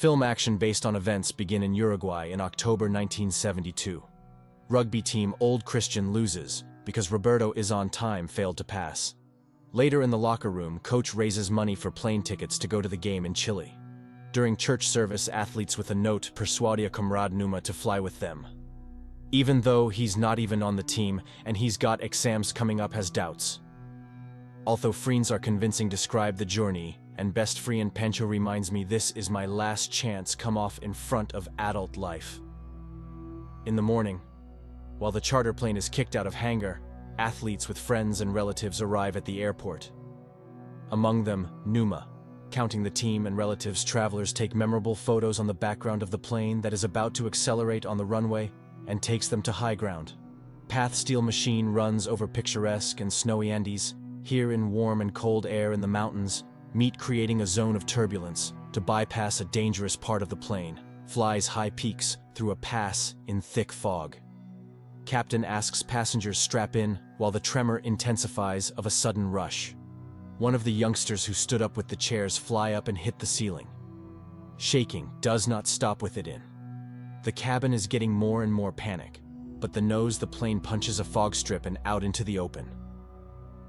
Film action based on events begin in Uruguay in October 1972. Rugby team Old Christian loses because Roberto is on time failed to pass. Later in the locker room, coach raises money for plane tickets to go to the game in Chile. During church service, athletes with a note persuade a comrade Numa to fly with them. Even though he's not even on the team and he's got exams coming up, has doubts. Although friends are convincing, describe the journey, and best friend Pancho reminds me this is my last chance come off in front of adult life. In the morning, while the charter plane is kicked out of hangar, athletes with friends and relatives arrive at the airport. Among them, Numa. Counting the team and relatives, travelers take memorable photos on the background of the plane that is about to accelerate on the runway and takes them to high ground. Path steel machine runs over picturesque and snowy Andes, here in warm and cold air in the mountains, meet creating a zone of turbulence to bypass a dangerous part of the plane, flies high peaks through a pass in thick fog. Captain asks passengers strap in while the tremor intensifies of a sudden rush. One of the youngsters who stood up with the chairs fly up and hit the ceiling. Shaking does not stop with it in. The cabin is getting more and more panic, but the plane punches a fog strip and out into the open.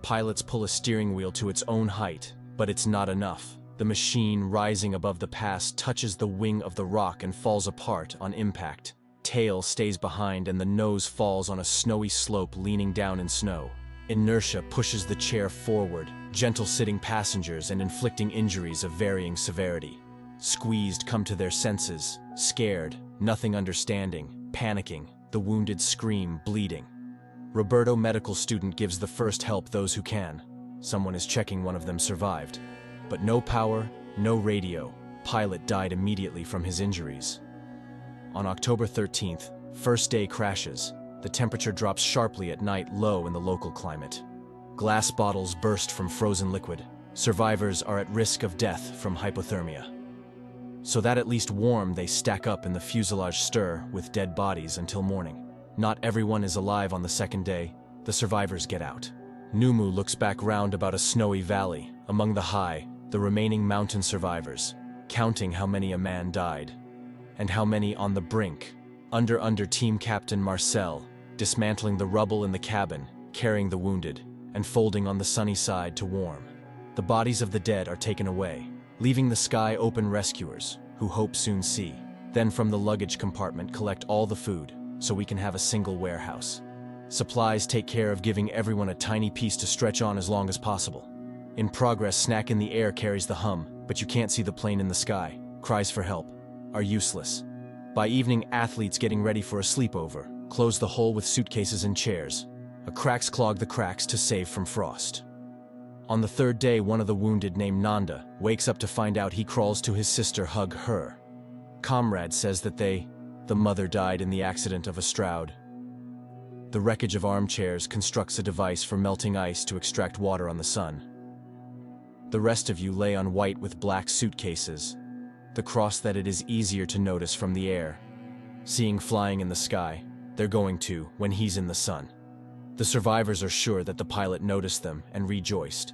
Pilots pull a steering wheel to its own height, but it's not enough. The machine rising above the pass touches the wing of the rock and falls apart on impact. Tail stays behind and the nose falls on a snowy slope leaning down in snow. Inertia pushes the chair forward, gentle sitting passengers and inflicting injuries of varying severity. Squeezed come to their senses, scared, nothing understanding, panicking, the wounded scream, bleeding. Roberto, medical student, gives the first help those who can. Someone is checking one of them survived. But no power, no radio. Pilot died immediately from his injuries. On October 13th, first day crashes. The temperature drops sharply at night, low in the local climate. Glass bottles burst from frozen liquid. Survivors are at risk of death from hypothermia. So that at least warm, they stack up in the fuselage stir with dead bodies until morning. Not everyone is alive on the second day. The survivors get out. Numu looks back round about a snowy valley. Among the remaining mountain survivors, counting how many a man died. And how many on the brink. Under team captain Marcel, dismantling the rubble in the cabin, carrying the wounded, and folding on the sunny side to warm. The bodies of the dead are taken away, leaving the sky open. Rescuers, who hope soon see. Then from the luggage compartment collect all the food, so we can have a single warehouse. Supplies take care of giving everyone a tiny piece to stretch on as long as possible. In progress, snack in the air carries the hum, but you can't see the plane in the sky. Cries for help are useless. By evening, athletes getting ready for a sleepover close the hole with suitcases and chairs. A cracks clog the cracks to save from frost. On the third day, one of the wounded named Nanda wakes up to find out he crawls to his sister, hug her. Comrade says that the mother died in the accident of a Stroud. The wreckage of armchairs constructs a device for melting ice to extract water on the sun. The rest of you lay on white with black suitcases. The cross that it is easier to notice from the air. Seeing flying in the sky, they're going to when he's in the sun. The survivors are sure that the pilot noticed them and rejoiced.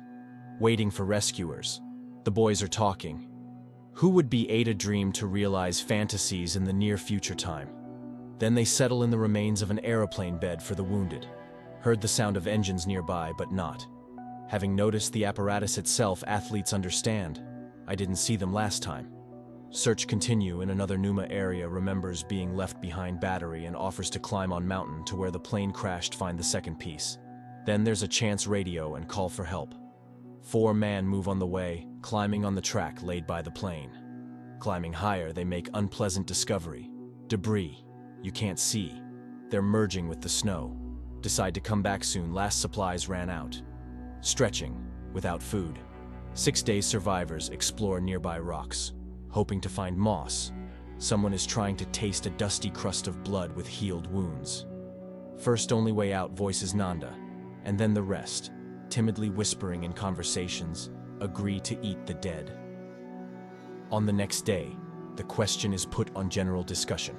Waiting for rescuers. The boys are talking. Who would be a dream to realize fantasies in the near future time? Then they settle in the remains of an aeroplane bed for the wounded. Heard the sound of engines nearby, but not. Having noticed the apparatus itself, athletes understand. I didn't see them last time. Search continue in another Numa area. Remembers being left behind battery and offers to climb on mountain to where the plane crashed, find the second piece. Then there's a chance radio and call for help. 4 men move on the way, climbing on the track laid by the plane. Climbing higher, they make unpleasant discovery. Debris. You can't see. They're merging with the snow. Decide to come back soon, last supplies ran out. Stretching, without food. 6 days survivors explore nearby rocks, hoping to find moss. Someone is trying to taste a dusty crust of blood with healed wounds. First only way out, voices Nanda, and then the rest, timidly whispering in conversations, agree to eat the dead. On the next day, the question is put on general discussion,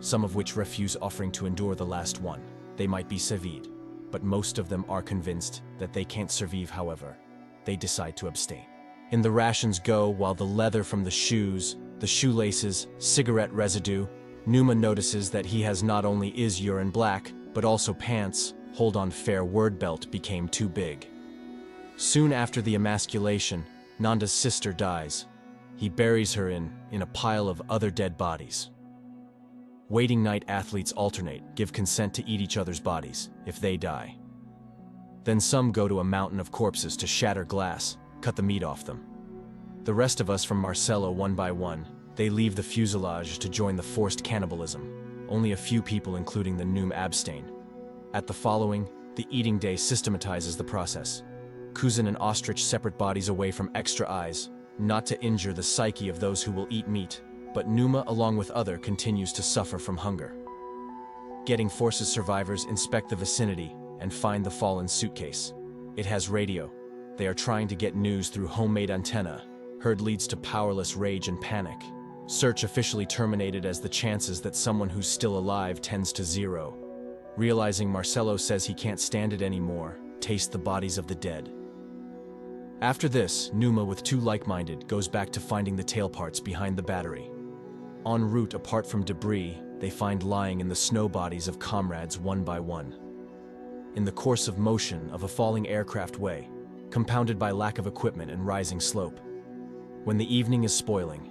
some of which refuse offering to endure the last one. They might be survived, but most of them are convinced that they can't survive. However, they decide to abstain. In the rations go while the leather from the shoes, the the shoelaces, cigarette residue. Numa notices that he has not only his urine black, but also pants, hold on fair word belt became too big. Soon after the emasculation, Nanda's sister dies. He buries her in a pile of other dead bodies. Waiting night athletes alternate, give consent to eat each other's bodies, if they die. Then some go to a mountain of corpses to shatter glass, cut the meat off them. The rest of us from Marcelo, one by one, they leave the fuselage to join the forced cannibalism. Only a few people, including the Noom, abstain. At the following, the eating day systematizes the process. Kuzin and ostrich separate bodies away from extra eyes, not to injure the psyche of those who will eat meat, but Numa, along with other, continues to suffer from hunger. Getting forces survivors inspect the vicinity and find the fallen suitcase. It has radio. They are trying to get news through homemade antenna. Herd leads to powerless rage and panic. Search officially terminated as the chances that someone who's still alive tends to 0. Realizing Marcelo says he can't stand it anymore, taste the bodies of the dead. After this, Numa, with 2 like-minded, goes back to finding the tail parts behind the battery. En route, apart from debris, they find lying in the snow bodies of comrades one by one. In the course of motion of a falling aircraft way, compounded by lack of equipment and rising slope. When the evening is spoiling,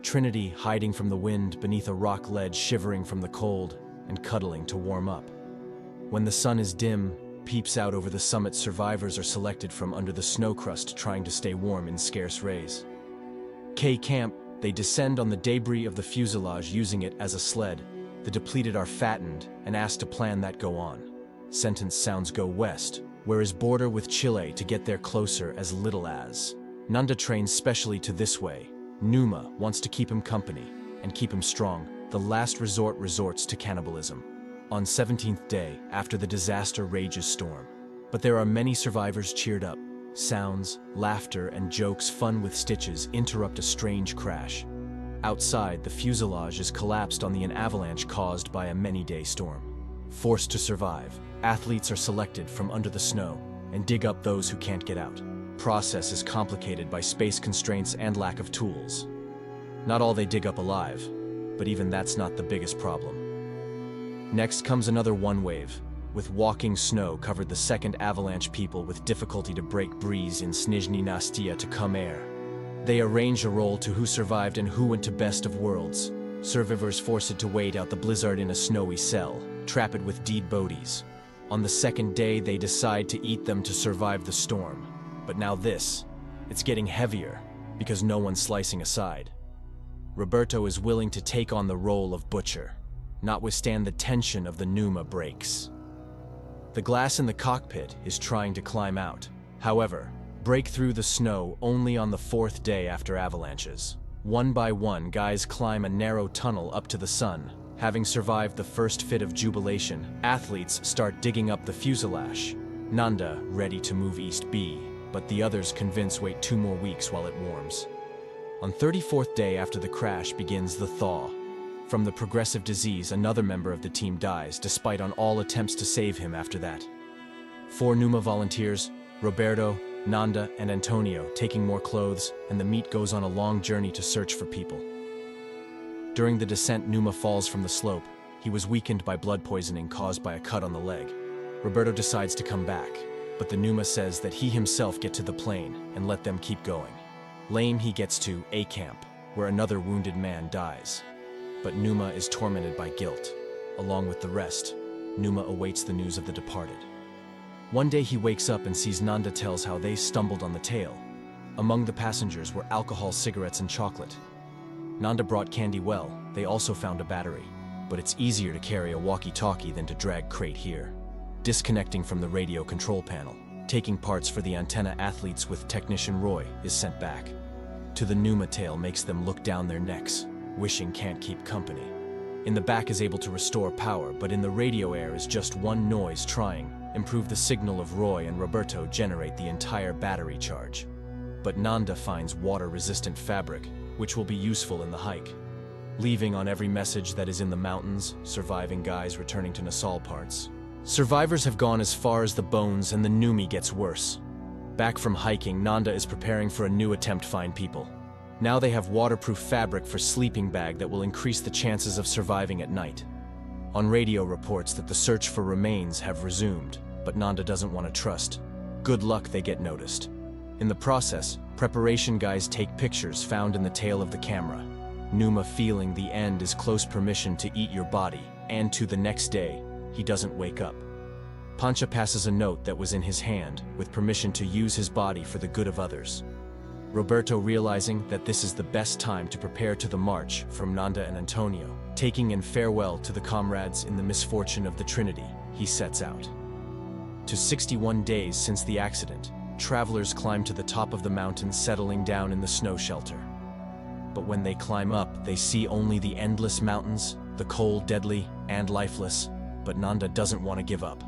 Trinity hiding from the wind beneath a rock ledge, shivering from the cold and cuddling to warm up. When the sun is dim, peeps out over the summit, survivors are selected from under the snow crust, trying to stay warm in scarce rays. K Camp, they descend on the debris of the fuselage using it as a sled. The depleted are fattened and asked to plan that go on. Sentence sounds go west, where is border with Chile to get there closer as little as. Nanda trains specially to this way. Numa wants to keep him company and keep him strong. The last resort resorts to cannibalism. On 17th day, after the disaster rages storm. But there are many survivors cheered up. Sounds, laughter, and jokes, fun with stitches, interrupt a strange crash. Outside, the fuselage is collapsed on an avalanche caused by a many-day storm. Forced to survive, athletes are selected from under the snow and dig up those who can't get out. Process is complicated by space constraints and lack of tools. Not all they dig up alive, but even that's not the biggest problem. Next comes another one wave. With walking snow covered the second avalanche, people with difficulty to break breeze in Snizhny Nastia to come air. They arrange a roll to who survived and who went to best of worlds. Survivors forced to wait out the blizzard in a snowy cell, trapped with dead bodies. On the second day they decide to eat them to survive the storm. But now it's getting heavier, because no one's slicing aside. Roberto is willing to take on the role of butcher, notwithstand the tension of the Numa breaks. The glass in the cockpit is trying to climb out. However, break through the snow only on the 4th day after avalanches. One by one, guys climb a narrow tunnel up to the sun. Having survived the first fit of jubilation, athletes start digging up the fuselage. Nanda ready to move East B, but the others convince wait 2 more weeks while it warms. On 34th day after the crash begins the thaw. From the progressive disease, another member of the team dies, despite on all attempts to save him after that. 4 Numa volunteers, Roberto, Nanda, and Antonio, taking more clothes, and the meat goes on a long journey to search for people. During the descent, Numa falls from the slope. He was weakened by blood poisoning caused by a cut on the leg. Roberto decides to come back, but the Numa says that he himself get to the plane and let them keep going. Lame, he gets to A Camp, where another wounded man dies. But Numa is tormented by guilt. Along with the rest, Numa awaits the news of the departed. One day he wakes up and sees Nanda tells how they stumbled on the tail. Among the passengers were alcohol, cigarettes, and chocolate. Nanda brought candy. Well, they also found a battery, but it's easier to carry a walkie-talkie than to drag crate here. Disconnecting from the radio control panel, taking parts for the antenna, athletes with technician Roy is sent back. To the Numa tail makes them look down their necks, wishing can't keep company. In the back is able to restore power, but in the radio air is just one noise trying, improve the signal of Roy and Roberto generate the entire battery charge. But Nanda finds water-resistant fabric, which will be useful in the hike. Leaving on every message that is in the mountains, surviving guys returning to Nassau parts. Survivors have gone as far as the bones and the Numi gets worse. Back from hiking, Nanda is preparing for a new attempt find people. Now they have waterproof fabric for sleeping bag that will increase the chances of surviving at night. On radio reports that the search for remains have resumed, but Nanda doesn't want to trust. Good luck they get noticed. In the process, preparation guys take pictures found in the tail of the camera. Numa feeling the end is close permission to eat your body, and to the next day, he doesn't wake up. Pancha passes a note that was in his hand, with permission to use his body for the good of others. Roberto realizing that this is the best time to prepare to the march from Nanda and Antonio, taking in farewell to the comrades in the misfortune of the Trinity, he sets out. To 61 days since the accident, travelers climb to the top of the mountain, settling down in the snow shelter. But when they climb up, they see only the endless mountains, the cold, deadly, and lifeless, but Nanda doesn't want to give up.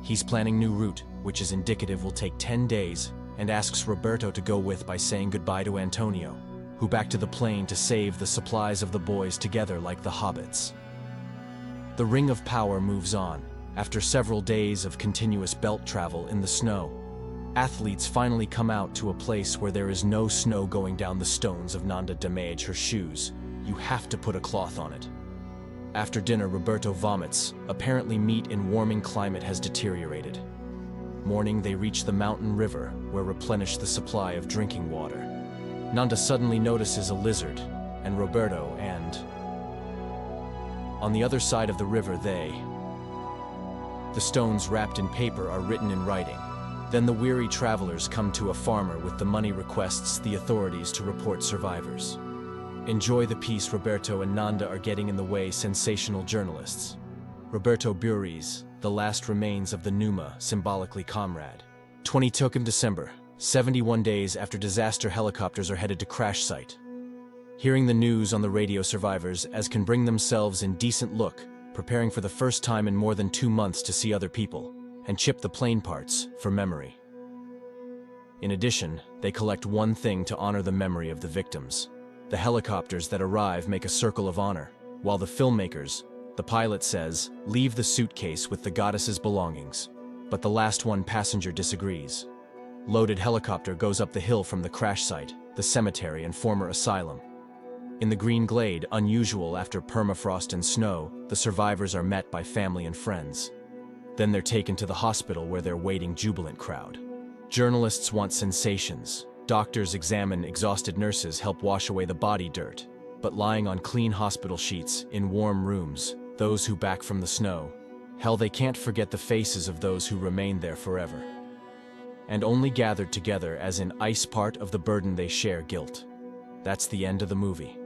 He's planning new route, which is indicative will take 10 days, and asks Roberto to go with by saying goodbye to Antonio, who back to the plane to save the supplies of the boys together like the hobbits. The Ring of Power moves on. After several days of continuous belt travel in the snow, athletes finally come out to a place where there is no snow going down the stones of Nanda damage her shoes. You have to put a cloth on it. After dinner, Roberto vomits. Apparently meat in warming climate has deteriorated. Morning, they reach the mountain river, where replenish the supply of drinking water. Nanda suddenly notices a lizard, and Roberto and... On the other side of the river, the stones wrapped in paper are written in writing. Then the weary travelers come to a farmer with the money, requests the authorities to report survivors. Enjoy the peace Roberto and Nanda are getting in the way, sensational journalists. Roberto buries the last remains of the Numa, symbolically comrade. 22nd December, 71 days after disaster, helicopters are headed to crash site. Hearing the news on the radio, survivors as can bring themselves in decent look, preparing for the first time in more than 2 months to see other people, and chip the plane parts for memory. In addition, they collect one thing to honor the memory of the victims. The helicopters that arrive make a circle of honor, while the filmmakers, the pilot says, leave the suitcase with the goddess's belongings. But the last one passenger disagrees. Loaded helicopter goes up the hill from the crash site, the cemetery and former asylum. In the green glade, unusual after permafrost and snow, the survivors are met by family and friends. Then they're taken to the hospital where they're waiting jubilant crowd. Journalists want sensations. Doctors examine exhausted, nurses help wash away the body dirt. But lying on clean hospital sheets, in warm rooms, those who back from the snow, hell, they can't forget the faces of those who remain there forever. And only gathered together as in ice, part of the burden they share, guilt. That's the end of the movie.